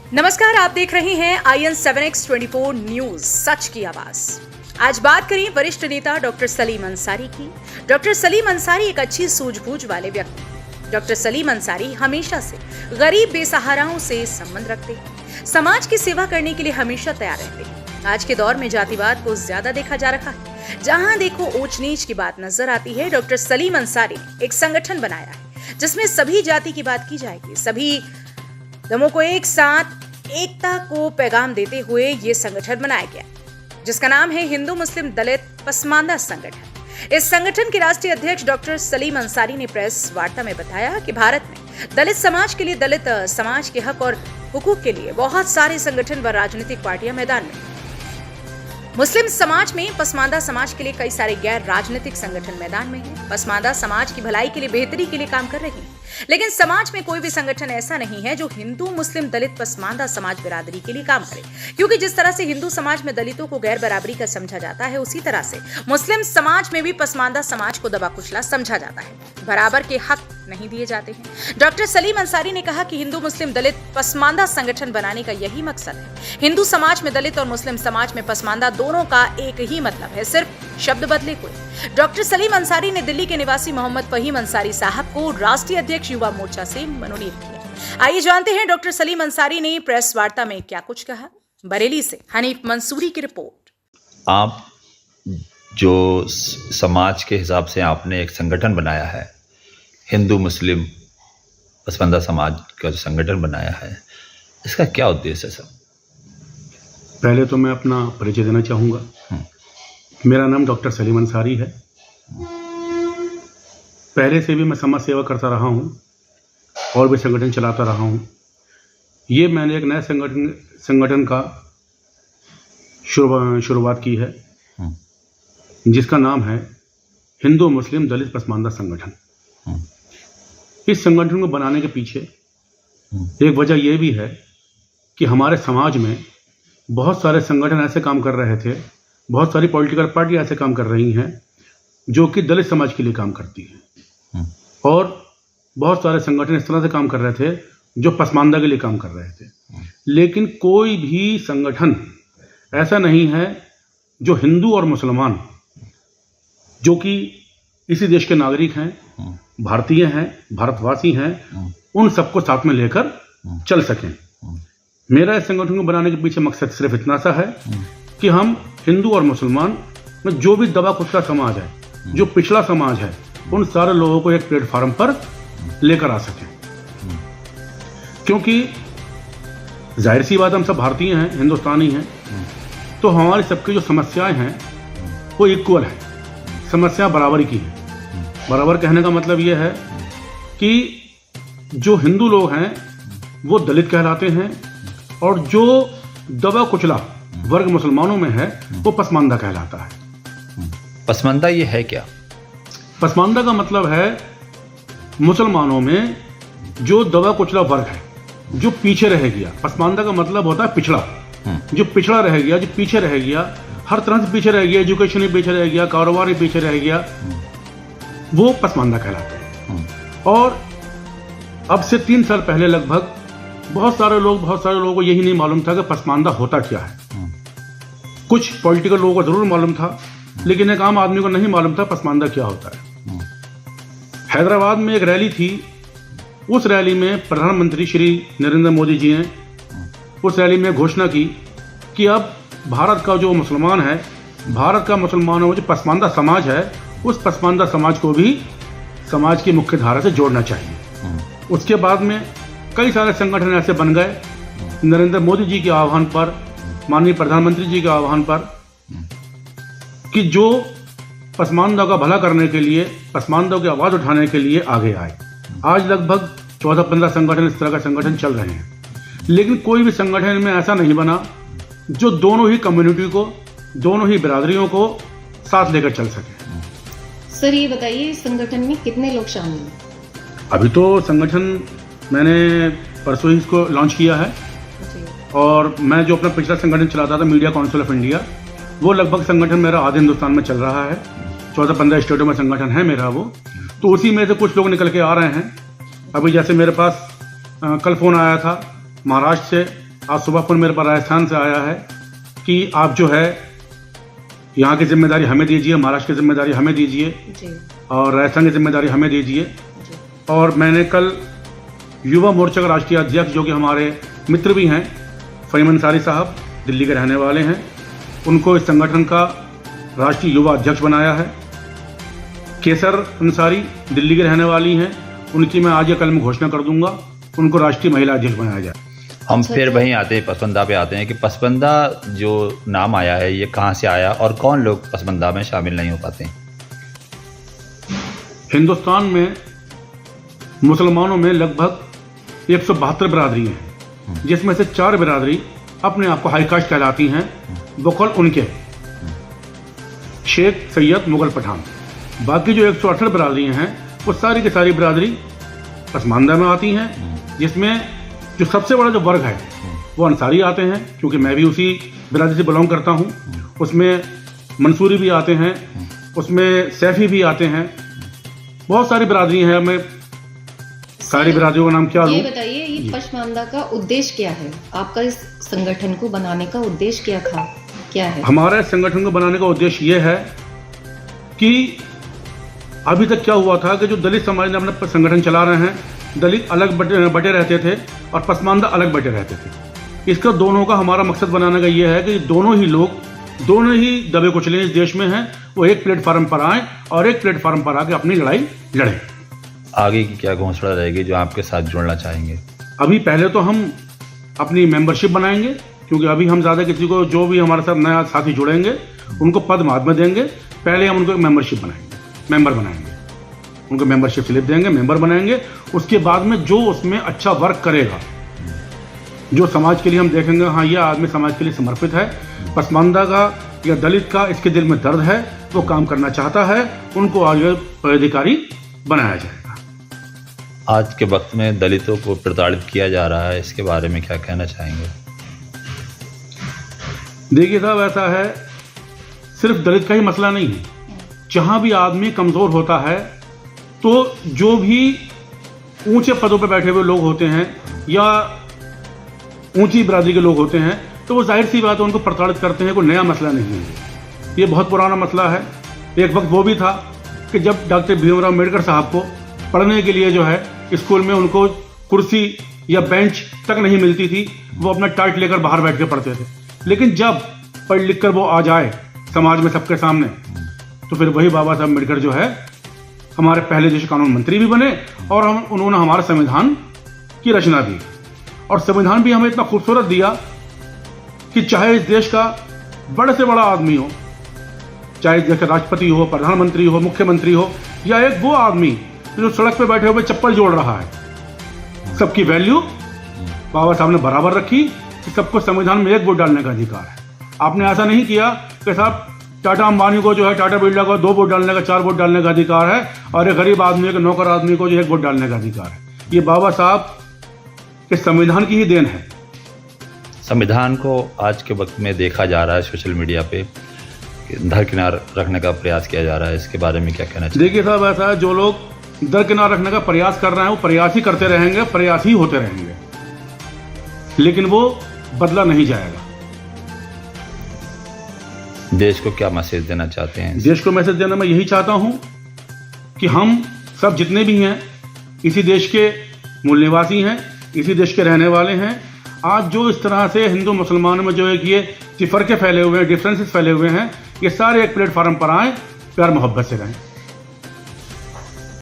नमस्कार, आप देख रहे हैं IN7X24 न्यूज, सच की आवाज। आज बात करें वरिष्ठ नेता डॉक्टर सलीम अंसारी की। डॉक्टर सलीम अंसारी एक अच्छी सूझबूझ वाले व्यक्ति। डॉक्टर सलीम अंसारी हमेशा से गरीब बेसहाराओं से संबंध रखते हैं, समाज की सेवा करने के लिए हमेशा तैयार रहते हैं। आज के दौर में जातिवाद को ज्यादा देखा जा रहा है, जहां देखो ऊंच नीच की बात नजर आती है। डॉक्टर सलीम अंसारी ने एक संगठन बनाया है जिसमें सभी जाति की बात की जाएगी। सभी धर्मों को एक साथ एकता को पैगाम देते हुए ये संगठन बनाया गया, जिसका नाम है हिंदू मुस्लिम दलित पसमानदा संगठन। इस संगठन के राष्ट्रीय अध्यक्ष डॉक्टर सलीम अंसारी ने प्रेस वार्ता में बताया कि भारत में दलित समाज के लिए, दलित समाज के हक और हुकूक के लिए बहुत सारे संगठन व राजनीतिक पार्टियां मैदान में। मुस्लिम समाज में पसमानदा समाज के लिए कई सारे गैर राजनीतिक संगठन मैदान में हैं। पसमानदा समाज की भलाई के लिए, बेहतरी के लिए काम कर रही है, लेकिन समाज में कोई भी संगठन ऐसा नहीं है जो हिंदू मुस्लिम दलित पसमानदा समाज बिरादरी के लिए काम करे। क्योंकि जिस तरह से हिंदू समाज में दलितों को गैर बराबरी का समझा जाता है, उसी तरह से मुस्लिम समाज में भी पसमानदा समाज को दबा कुचला समझा जाता है, बराबर के हक नहीं दिए जाते हैं। डॉक्टर सलीम अंसारी ने कहा कि हिंदू मुस्लिम दलित पसमानदा संगठन बनाने का यही मकसद है। हिंदू समाज में दलित और मुस्लिम समाज में पसमानदा दोनों का एक ही मतलब है, सिर्फ शब्द बदले हुए। डॉक्टर सलीम अंसारी ने दिल्ली के निवासी मोहम्मद फहीम अंसारी साहब को राष्ट्रीय अध्यक्ष युवा मोर्चा से मनोनीत किया। आइए जानते हैं डॉक्टर सलीम अंसारी ने प्रेस वार्ता में क्या कुछ कहा। बरेली से हनीफ मंसूरी की रिपोर्ट। आप जो समाज के हिसाब से आपने एक संगठन बनाया है, हिंदू मुस्लिम पसमानदा समाज का जो संगठन बनाया है, इसका क्या उद्देश्य है सर? पहले तो मैं अपना परिचय देना चाहूँगा। मेरा नाम डॉक्टर सलीम अंसारी है। पहले से भी मैं समाज सेवा करता रहा हूँ और भी संगठन चलाता रहा हूँ। ये मैंने एक नए संगठन का शुरुआत की है, जिसका नाम है हिंदू मुस्लिम दलित पसमानदा संगठन। इस संगठन को बनाने के पीछे एक वजह यह भी है कि हमारे समाज में बहुत सारे संगठन ऐसे काम कर रहे थे, बहुत सारी पॉलिटिकल पार्टी ऐसे काम कर रही हैं जो कि दलित समाज के लिए काम करती हैं, और बहुत सारे संगठन इस तरह से काम कर रहे थे जो पसमानदा के लिए काम कर रहे थे। लेकिन कोई भी संगठन ऐसा नहीं है जो हिंदू और मुसलमान, जो कि इसी देश के नागरिक हैं, भारतीय हैं, भारतवासी हैं, उन सबको साथ में लेकर चल सकें। मेरा इस संगठन को बनाने के पीछे मकसद सिर्फ इतना सा है कि हम हिंदू और मुसलमान में जो भी दबा कुचला समाज है, जो पिछड़ा समाज है, उन सारे लोगों को एक प्लेटफॉर्म पर लेकर आ सकें। क्योंकि जाहिर सी बात, हम सब भारतीय हैं, हिंदुस्तानी हैं, तो हमारी सबकी जो समस्याएं हैं वो इक्वल है, समस्या बराबरी की है। बराबर कहने का मतलब ये है कि जो हिंदू लोग हैं वो दलित कहलाते हैं, और जो दबा कुचला वर्ग मुसलमानों में है वो पसमानदा कहलाता है। पसमानदा ये है क्या? पसमानदा का मतलब है मुसलमानों में जो दबा कुचला वर्ग है, जो पीछे रह गया। पसमानदा का मतलब होता है पिछड़ा, जो पिछड़ा रह गया, जो पीछे रह गया, हर तरह से पीछे रह गया, एजुकेशन में पीछे रह गया, कारोबार में पीछे रह गया, वो पसमानदा कहलाता है। और अब से 3 साल पहले लगभग बहुत सारे लोगों को यही नहीं मालूम था कि पसमानदा होता क्या है। कुछ पॉलिटिकल लोगों को जरूर मालूम था, लेकिन एक आम आदमी को नहीं मालूम था पसमानदा क्या होता है। हैदराबाद में एक रैली थी, उस रैली में प्रधानमंत्री श्री नरेंद्र मोदी जी ने उस रैली में घोषणा की कि अब भारत का जो मुसलमान है, भारत का मुसलमानों में जो पसमानदा समाज है, उस पसमानदा समाज को भी समाज की मुख्य धारा से जोड़ना चाहिए। उसके बाद में कई सारे संगठन ऐसे बन गए नरेंद्र मोदी जी के आह्वान पर, माननीय प्रधानमंत्री जी के आह्वान पर, कि जो पसमानदा का भला करने के लिए, पसमानदा की आवाज़ उठाने के लिए आगे आए। आज लगभग 14-15 संगठन इस तरह का संगठन चल रहे हैं, लेकिन कोई भी संगठन में ऐसा नहीं बना जो दोनों ही कम्युनिटी को, दोनों ही बिरादरियों को साथ लेकर चल सके। सर ये बताइए, इस संगठन में कितने लोग शामिल हैं? अभी तो संगठन मैंने परसों ही इसको लॉन्च किया है, और मैं जो अपना पिछला संगठन चलाता था, मीडिया काउंसिल ऑफ इंडिया, वो लगभग संगठन मेरा आधे हिंदुस्तान में चल रहा है। 14-15 स्टेटों में संगठन है मेरा वो, तो उसी में से कुछ लोग निकल के आ रहे हैं। अभी जैसे मेरे पास कल फ़ोन आया था महाराष्ट्र से आज सुबह फोन मेरे पास राजस्थान से आया है कि आप जो है यहाँ की जिम्मेदारी हमें दीजिए, महाराष्ट्र की जिम्मेदारी हमें दीजिए जी और राजस्थान की जिम्मेदारी हमें दीजिए। जी और मैंने कल युवा मोर्चा का राष्ट्रीय अध्यक्ष जो कि हमारे मित्र भी हैं, फहीम अंसारी साहब, दिल्ली के रहने वाले हैं, उनको इस संगठन का राष्ट्रीय युवा अध्यक्ष बनाया है। केसर अंसारी दिल्ली की रहने वाली हैं, उनकी मैं आज या कल में घोषणा कर दूंगा, उनको राष्ट्रीय महिला अध्यक्ष बनाया जाए। हम अच्छा, फिर तो- वहीं आते हैं, पसमंदा पे आते हैं कि पसमंदा जो नाम आया है ये कहाँ से आया और कौन लोग पसमंदा में शामिल नहीं हो पाते? हिंदुस्तान में मुसलमानों में लगभग 172 बिरादरी हैं, जिसमें से 4 बिरादरी अपने आप को हाई कास्ट कहलाती हैं, बकौल उनके शेख, सैयद, मुगल, पठान। बाकी जो 168 बिरादरी हैं वो सारी की सारी बिरादरी पसमानदा में आती हैं, जिसमें जो सबसे बड़ा जो वर्ग है वो अंसारी आते हैं, क्योंकि मैं भी उसी बिरादरी से बिलोंग करता हूँ। उसमें मंसूरी भी आते हैं, उसमें सैफी भी आते हैं, बहुत सारी बिरादरी हैं। मैं सारी बिरादरियों का नाम क्या लूँ? ये बताइए, ये पसमानदा का उद्देश्य क्या है? आपका इस संगठन को बनाने का उद्देश्य क्या है? हमारे संगठन को बनाने का उद्देश्य ये है कि अभी तक क्या हुआ था कि जो दलित समाज ने अपना संगठन चला रहे हैं, दलित अलग बटे रहते थे और पसमानदा अलग बटे रहते थे। इसका दोनों का हमारा मकसद बनाने का ये है कि दोनों ही लोग, दोनों ही दबे कुचले इस देश में हैं, वो एक प्लेटफार्म पर आएँ और एक प्लेटफार्म पर आके अपनी लड़ाई लड़ें। आगे की क्या घोषणा रहेगी जो आपके साथ जुड़ना चाहेंगे? अभी पहले तो हम अपनी मेंबरशिप बनाएंगे, क्योंकि अभी हम ज़्यादा किसी को, जो भी हमारे साथ नया साथी जुड़ेंगे उनको पद महात्मा देंगे। पहले हम उनको मेंबरशिप बनाएंगे, मेंबर बनाएंगे, उनको मेंबरशिप स्लिप देंगे, मेंबर बनाएंगे। उसके बाद में जो उसमें अच्छा वर्क करेगा, जो समाज के लिए हम देखेंगे हाँ ये आदमी समाज के लिए समर्पित है, पसमानदा का या दलित का इसके दिल में दर्द है, वो काम करना चाहता है, उनको आगे पदाधिकारी बनाया जाएगा। आज के वक्त में दलितों को प्रताड़ित किया जा रहा है, इसके बारे में क्या कहना चाहेंगे? देखिए साहब, ऐसा है, सिर्फ दलित का ही मसला नहीं है। जहाँ भी आदमी कमज़ोर होता है तो जो भी ऊंचे पदों पर बैठे हुए लोग होते हैं या ऊंची बिरादरी के लोग होते हैं, तो वो जाहिर सी बात है उनको प्रताड़ित करते हैं। कोई नया मसला नहीं है, ये बहुत पुराना मसला है। एक वक्त वो भी था कि जब डॉक्टर भीमराव अम्बेडकर साहब को पढ़ने के लिए जो है स्कूल में उनको कुर्सी या बेंच तक नहीं मिलती थी, वो अपना टाट लेकर बाहर बैठ के पढ़ते थे। लेकिन जब पढ़ लिख कर वो आ जाए समाज में सबके सामने, तो फिर वही बाबा साहब अम्बेडकर जो है हमारे पहले देश कानून मंत्री भी बने और उन्होंने हमारे संविधान की रचना भी, और संविधान भी हमें इतना खूबसूरत दिया कि चाहे इस देश का बड़े से बड़ा आदमी हो, चाहे इस देश का राष्ट्रपति हो, प्रधानमंत्री हो, मुख्यमंत्री हो, या एक वो आदमी जो सड़क पे बैठे हुए चप्पल जोड़ रहा है, सबकी वैल्यू बाबा साहब ने बराबर रखी कि सबको संविधान में एक वोट डालने का अधिकार है। आपने ऐसा नहीं किया कि साहब टाटा अंबानी को जो है, टाटा बिरला को 2 वोट डालने का, 4 वोट डालने का अधिकार है, और एक गरीब आदमी के नौकर आदमी को जो 1 वोट डालने का अधिकार है। ये बाबा साहब के संविधान की ही देन है। संविधान को आज के वक्त में देखा जा रहा है सोशल मीडिया पे दरकिनार रखने का प्रयास किया जा रहा है, इसके बारे में क्या कहना चाहिए? देखिए साहब, ऐसा है, जो लोग दरकिनार रखने का प्रयास कर रहे हैं वो प्रयास ही करते रहेंगे, प्रयास ही होते रहेंगे, लेकिन वो बदला नहीं जाएगा। देश को क्या मैसेज देना चाहते हैं? देश को मैसेज देना मैं यही चाहता हूं कि हम सब जितने भी हैं इसी देश के मूल निवासी हैं, इसी देश के रहने वाले हैं। आज जो इस तरह से हिंदू मुसलमानों में जो है कि ये फ़र्क़े फैले हुए हैं, डिफरेंसेस फैले हुए हैं, ये सारे एक प्लेटफार्म पर आएँ, प्यार मोहब्बत से रहें।